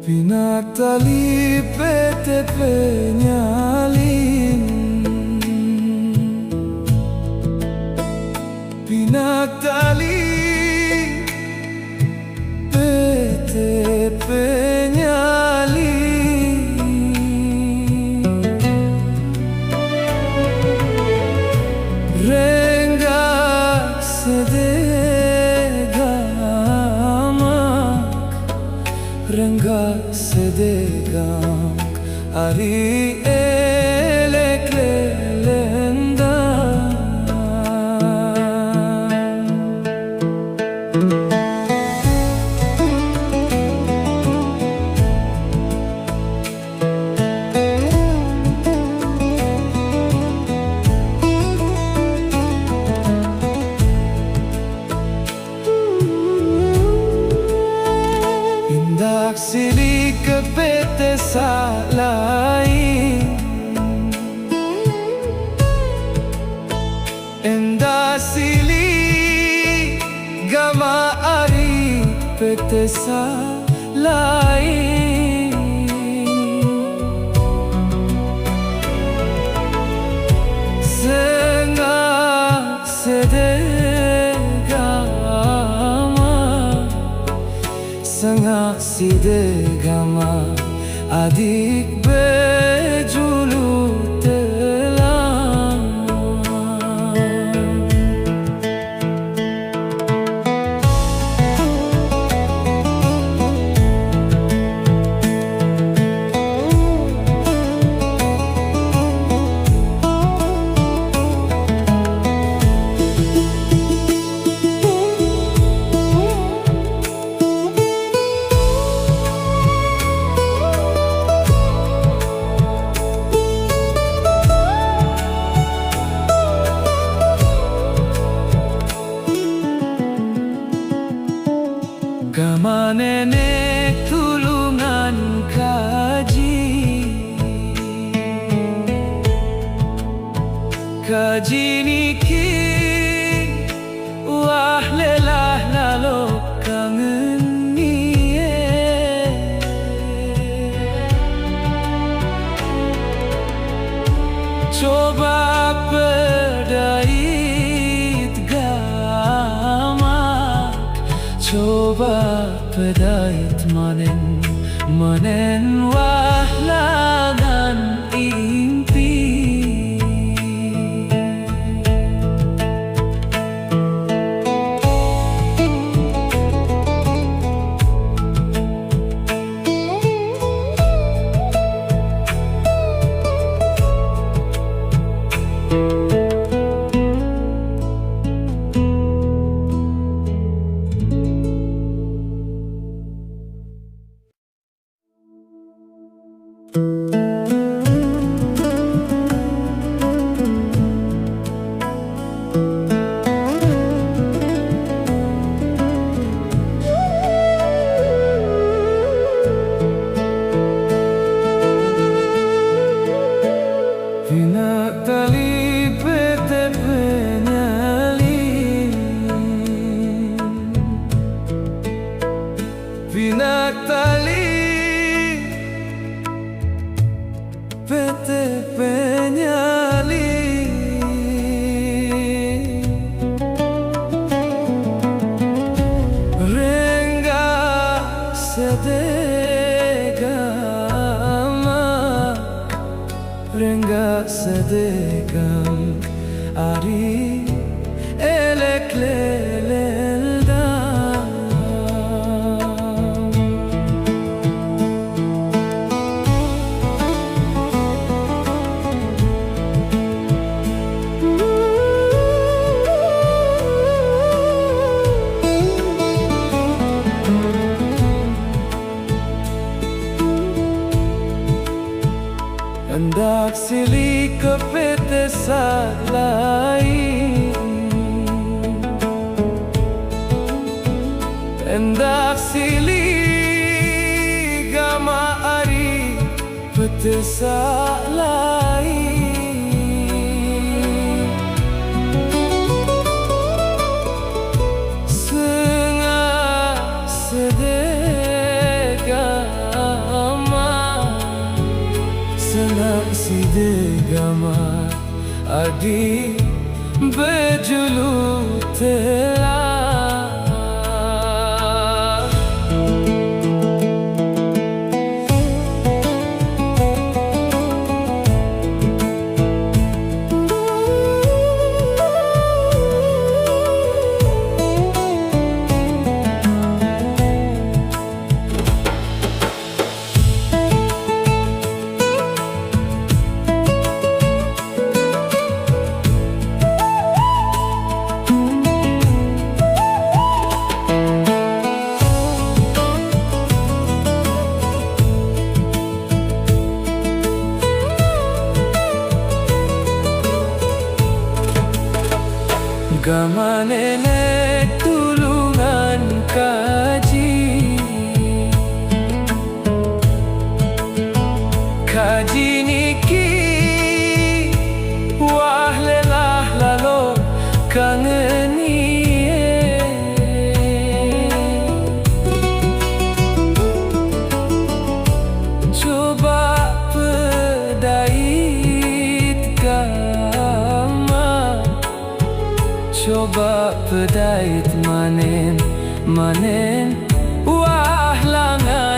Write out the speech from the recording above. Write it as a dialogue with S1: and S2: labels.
S1: Pinagtali PT Penyalin, pinagtali PT Penyalin, rengga sedegamak, rengga sedegang ari elek lelendang. Indak sili ke PT Salain, indak sili gama ari PT Salain, sengah sedegama, sengah sidegama adik bejulu telang. Gama nenek tulungan kaji, kaji niki wah lelah lalu kangen nie. Coba pedait gamak, coba pedait manen, manen wahlangan impi. Pinagtali PT Penyalin, pinagtali PT Penyalin, rengga sedegama, rengga sedegam ari elek leleldang. sili ke pete salai hendak sili gama ari pete salai sengah sedegama senang sidegama adi bejulu telah gama nenek tulungan kaji niki wah lelah lalo kangeni coba pedait gama coba pedait manen wah langan